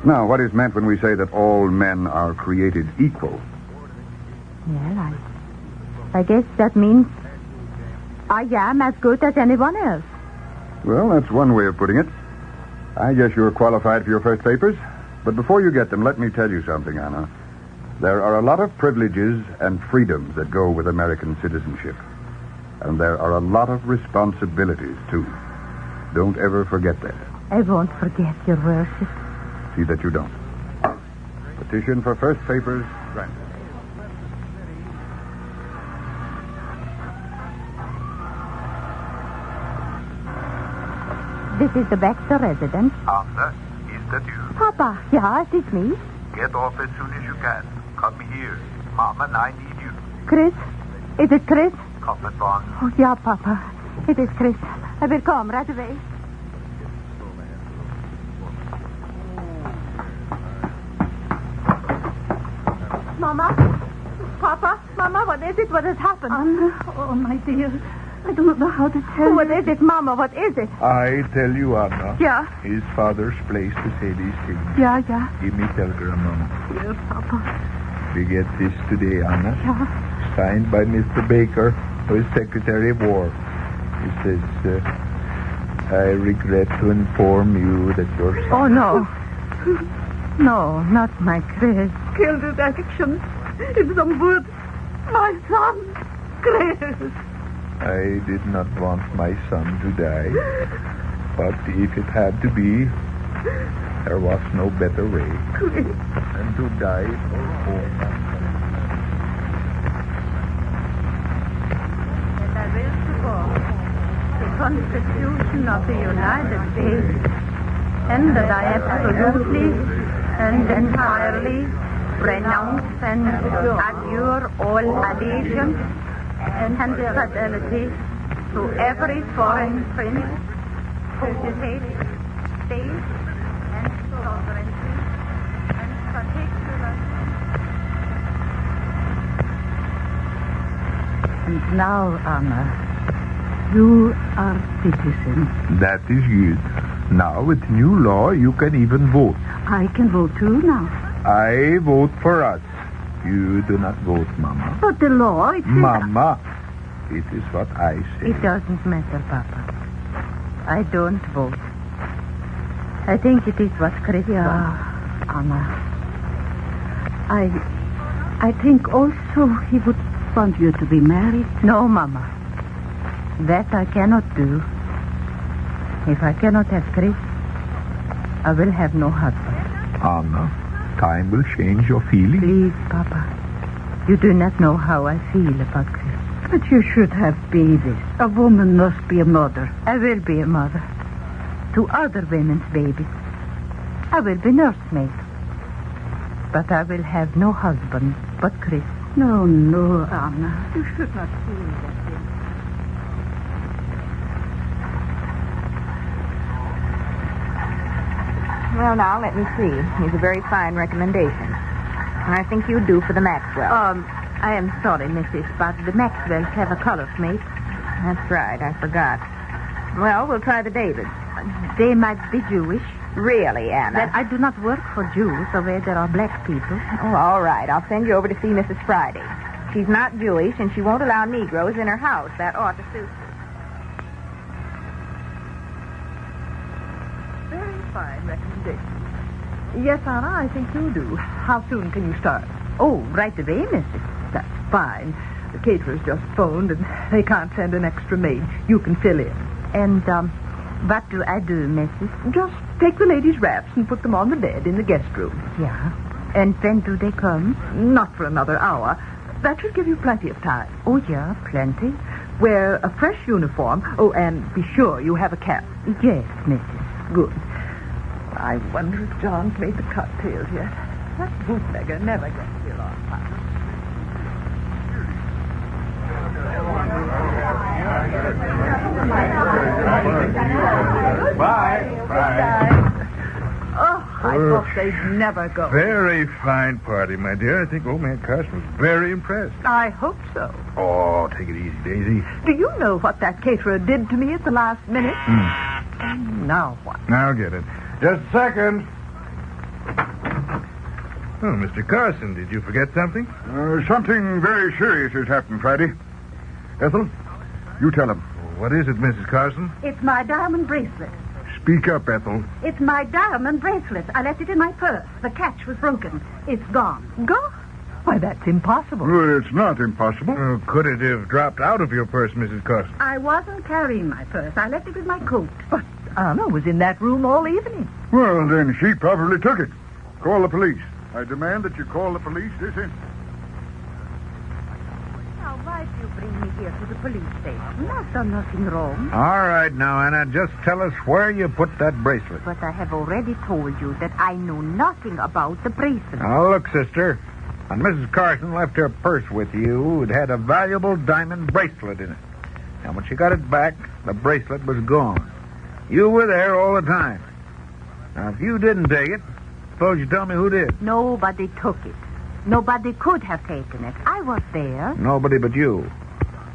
Now, what is meant when we say that all men are created equal? Well, I guess that means I am as good as anyone else. Well, that's one way of putting it. I guess you're qualified for your first papers. But before you get them, let me tell you something, Anna. There are a lot of privileges and freedoms that go with American citizenship. And there are a lot of responsibilities, too. Don't ever forget that. I won't forget, Your Worship. See that you don't. Petition for first papers granted. This is the Baxter residence. Anna, is that you? Papa, yes, it's me. Get off as soon as you can. Come here. Mama and I need you. Chris? Is it Chris? Come at once. Oh, yeah, Papa. It is Chris. I will come right away. Mama? Papa? Mama, what is it? What has happened? Anna, oh, my dear. I don't know how to tell you. What is it, Mama? What is it? I tell you, Anna. Yeah? His father's place to say these things. Yeah. Give me telegram, Mama. Yes, Papa. We get this today, Anna. Yeah. Signed by Mr. Baker, who is Secretary of War. He says, I regret to inform you that your son... Oh, no. No, not my Chris. Killed his action in some woods. My son, Chris. I did not want my son to die. But if it had to be, there was no better way than to die for home. And I will support the Constitution of the United States, and that I absolutely and entirely renounce and adjure all allegiance and fidelity to every foreign prince, state, and sovereignty, and particularly. And now, Anna, you are citizen. That is good. Now, with new law, you can even vote. I can vote too now. I vote for us. You do not vote, Mama. But the law, it says... Mama, it is what I say. It doesn't matter, Papa. I don't vote. I think it is what Chris wants. Anna. I think also he would want you to be married. No, Mama. That I cannot do. If I cannot have Chris, I will have no husband. Anna, time will change your feelings. Please, Papa. You do not know how I feel about Chris. But you should have babies. A woman must be a mother. I will be a mother to other women's babies. I will be nursemaid. But I will have no husband but Chris. No, Anna. You should not feel that way. Well, now, let me see. He's a very fine recommendation. I think you do for the Maxwell. I am sorry, Mrs., but the Maxwells have a color mate. That's right. I forgot. Well, we'll try the Davids. They might be Jewish. Really, Anna? Well, I do not work for Jews, so where there are black people. Oh, all right. I'll send you over to see Mrs. Friday. She's not Jewish, and she won't allow Negroes in her house. That ought to suit her. Very fine recommendation. Yes, Anna, I think you do. How soon can you start? Oh, right away, Mrs. That's fine. The caterers just phoned, and they can't send an extra maid. You can fill in. And, What do I do, Mrs.? Just take the ladies' wraps and put them on the bed in the guest room. Yeah. And when do they come? Not for another hour. That should give you plenty of time. Oh, yeah, plenty. Wear a fresh uniform. Oh, and be sure you have a cap. Yes, Mrs. Good. I wonder if John's made the cocktails yet. That bootlegger never gets here on time. Bye. Oh, I thought they'd never go. Very fine party, my dear. I think old man Carson was very impressed. I hope so. Oh, take it easy, Daisy. Do you know what that caterer did to me at the last minute? Now what? Now get it. Just a second. Oh, Mr. Carson, did you forget something? Something very serious has happened, Friday. Ethel, you tell him. What is it, Mrs. Carson? It's my diamond bracelet. Speak up, Ethel. It's my diamond bracelet. I left it in my purse. The catch was broken. It's gone. Gone? Why, that's impossible. Well, it's not impossible. Could it have dropped out of your purse, Mrs. Carson? I wasn't carrying my purse. I left it with my coat. But Anna was in that room all evening. Well, then she probably took it. Call the police. I demand that you call the police this instant. Now, why do you bring me here to the police station? I've done nothing wrong. All right, now, Anna, just tell us where you put that bracelet. But I have already told you that I know nothing about the bracelet. Now, look, sister. When Mrs. Carson left her purse with you, it had a valuable diamond bracelet in it. And when she got it back, the bracelet was gone. You were there all the time. Now, if you didn't take it, suppose you tell me who did. Nobody took it. Nobody could have taken it. I was there. Nobody but you.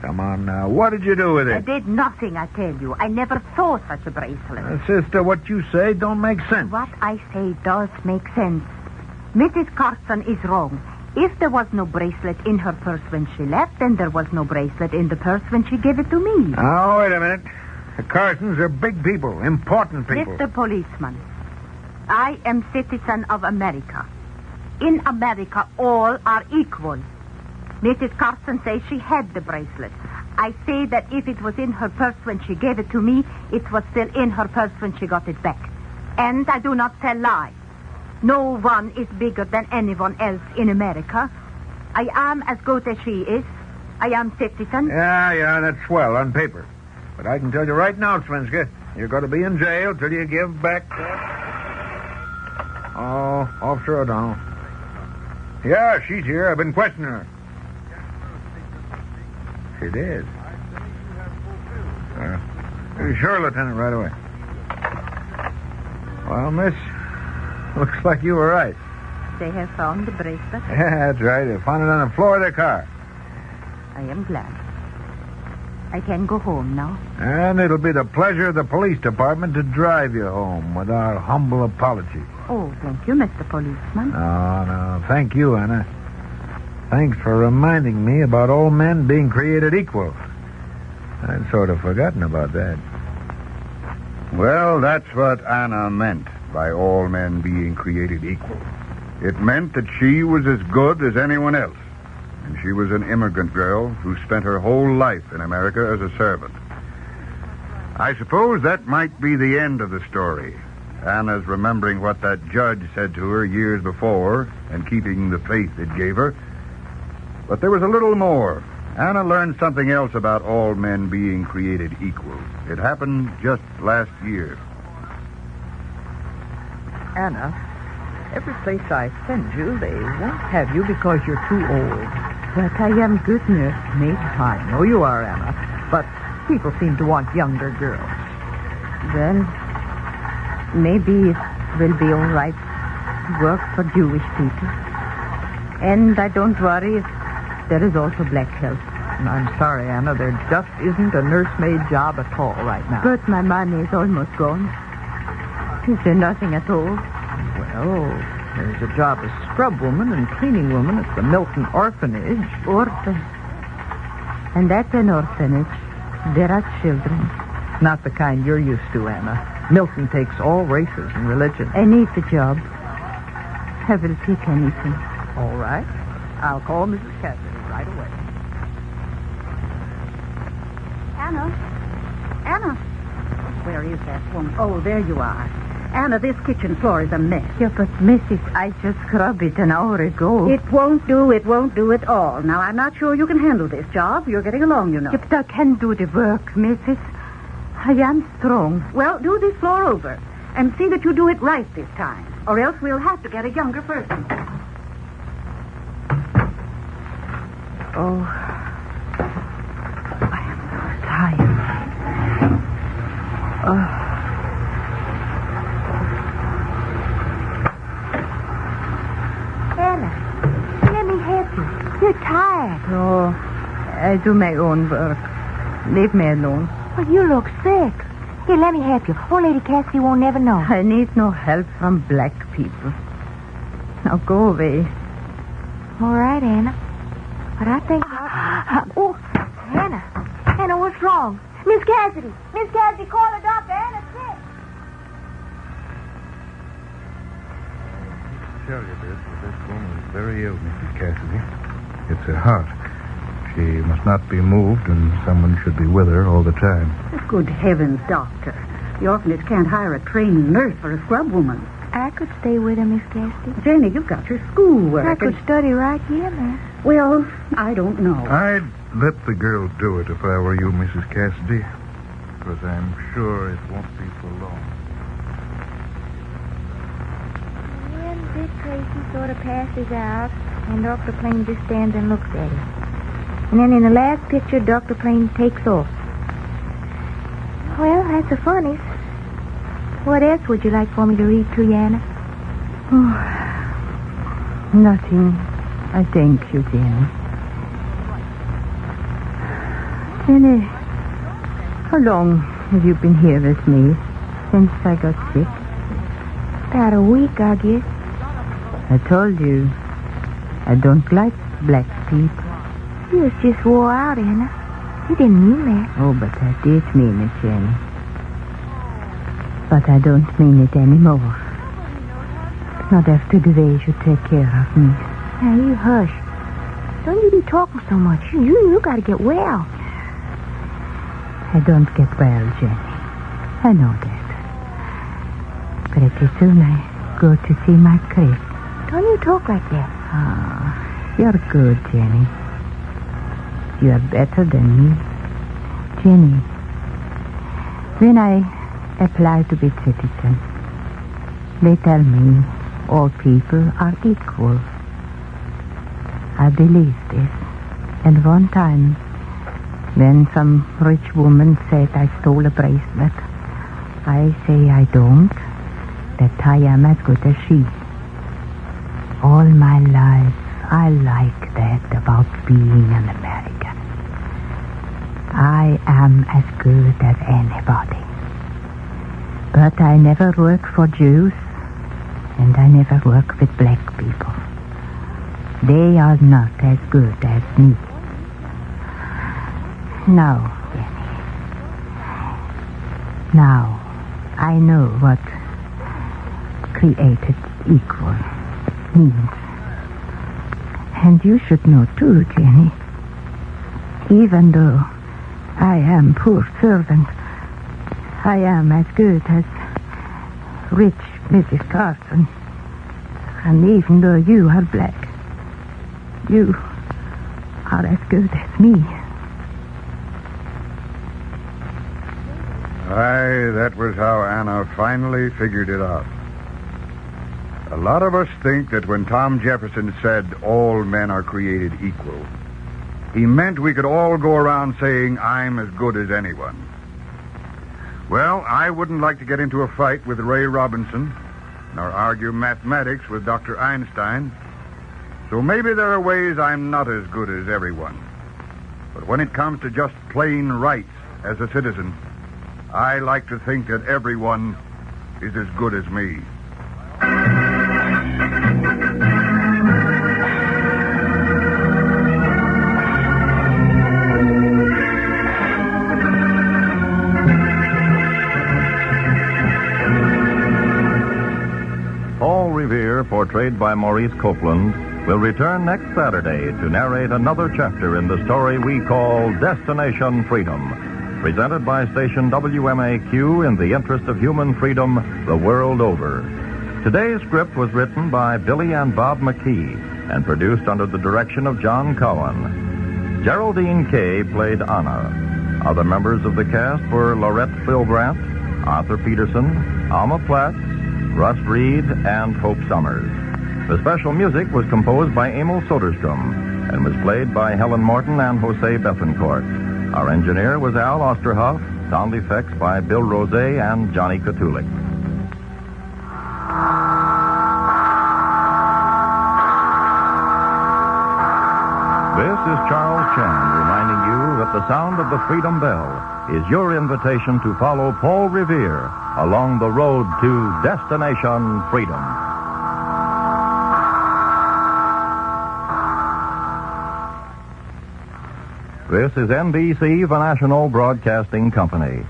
Come on now. What did you do with I it? did nothing, I tell you. I never saw such a bracelet. Sister, what you say don't make sense. What I say does make sense. Mrs. Carson is wrong. If there was no bracelet in her purse when she left, then there was no bracelet in the purse when she gave it to me. Now, wait a minute. The Carsons are big people, important people. Mr. Policeman, I am citizen of America. In America, all are equal. Mrs. Carson says she had the bracelet. I say that if it was in her purse when she gave it to me, it was still in her purse when she got it back. And I do not tell lies. No one is bigger than anyone else in America. I am as good as she is. I am citizen. Yeah, that's swell on paper. But I can tell you right now, Svenska, you're going to be in jail till you give back that... Oh, Officer O'Donnell. Yeah, she's here. I've been questioning her. She did. Sure, Lieutenant, right away. Well, miss, looks like you were right. They have found the bracelet. Yeah, that's right. They found it on the floor of their car. I am glad. I can go home now. And it'll be the pleasure of the police department to drive you home with our humble apology. Oh, thank you, Mr. Policeman. No, thank you, Anna. Thanks for reminding me about all men being created equal. I'd sort of forgotten about that. Well, that's what Anna meant by all men being created equal. It meant that she was as good as anyone else. And she was an immigrant girl who spent her whole life in America as a servant. I suppose that might be the end of the story. Anna's remembering what that judge said to her years before and keeping the faith it gave her. But there was a little more. Anna learned something else about all men being created equal. It happened just last year. Anna, every place I send you, they won't have you because you're too old. But I am good, nursemaid. I know you are, Anna, but people seem to want younger girls. Well, maybe it will be all right to work for Jewish people. And I don't worry if there is also black help. I'm sorry, Anna, there just isn't a nursemaid job at all right now. But my money is almost gone. Is there nothing at all? Well, there's a job as scrub woman and cleaning woman at the Milton Orphanage. Orphan. And at an orphanage, there are children. Not the kind you're used to, Anna. Milton takes all races and religions. I need the job. I will take anything. All right. I'll call Mrs. Cassidy right away. Anna? Where is that woman? Oh, there you are. Anna, this kitchen floor is a mess. Yeah, but Mrs., I just scrubbed it an hour ago. It won't do at all. Now, I'm not sure you can handle this job. You're getting along, you know. Yeah, but I can do the work, Mrs. I am strong. Well, do this floor over and see that you do it right this time, or else we'll have to get a younger person. Oh, I am so tired. Oh. Anna, let me help you. You're tired. Oh, I do my own work. Leave me alone. Well, you look sick. Here, let me help you. Old Lady Cassidy won't never know. I need no help from black people. Now go away. All right, Anna. But I think... Oh, Anna. Anna, what's wrong? Miss Cassidy. Miss Cassidy, call the doctor. Anna's sick. I tell you this, but this woman is very ill, Mrs. Cassidy. It's her heart. She must not be moved, and someone should be with her all the time. Good heavens, Doctor. The orphanage can't hire a trained nurse for a scrub woman. I could stay with her, Miss Cassidy. Jenny, you've got your schoolwork. I could study right here, ma'am. Well, I don't know. I'd let the girl do it if I were you, Mrs. Cassidy, because I'm sure it won't be for long. Then Dick Tracy sort of passes out, and Dr. Plain just stands and looks at him. And then in the last picture, Dr. Plain takes off. Well, that's the funniest. What else would you like for me to read to you, Anna? Oh, nothing. I thank you, Jenny. Jenny, how long have you been here with me since I got sick? About a week, I guess. I told you, I don't like black people. You was just wore out, Anna. You didn't mean that. Oh, but I did mean it, Jenny. But I don't mean it anymore. Not after the way you take care of me. Now, you hush. Don't you be talking so much. You gotta get well. I don't get well, Jenny. I know that. Pretty soon I go to see my crib. Don't you talk like that. Ah, you're good, Jenny. You are better than me. Jenny, when I apply to be citizen, they tell me all people are equal. I believe this. And one time, when some rich woman said I stole a bracelet, I say I don't, that I am as good as she. All my life, I like that about being an American. I am as good as anybody. But I never work for Jews, and I never work with black people. They are not as good as me. Now, Jenny. Now, I know what created equal means. And you should know too, Jenny. Even though I am poor servant, I am as good as rich Mrs. Carson. And even though you are black, you are as good as me. Aye, that was how Anna finally figured it out. A lot of us think that when Tom Jefferson said all men are created equal, he meant we could all go around saying I'm as good as anyone. Well, I wouldn't like to get into a fight with Ray Robinson, nor argue mathematics with Dr. Einstein. So maybe there are ways I'm not as good as everyone. But when it comes to just plain rights as a citizen, I like to think that everyone is as good as me. Paul Revere, portrayed by Maurice Copeland, will return next Saturday to narrate another chapter in the story we call Destination Freedom. presented by station WMAQ in the interest of human freedom the world over. Today's script was written by Billy and Bob McKee and produced under the direction of John Cowan. Geraldine Kay played Anna. Other members of the cast were Laurette Philbrandt, Arthur Peterson, Alma Platts, Russ Reed, and Hope Summers. The special music was composed by Emil Soderstrom and was played by Helen Morton and Jose Bethencourt. Our engineer was Al Osterhoff, sound effects by Bill Rose and Johnny Katulik. This is Charles Chan reminding you that the sound of the Freedom Bell is your invitation to follow Paul Revere along the road to Destination Freedom. This is NBC, the national broadcasting company.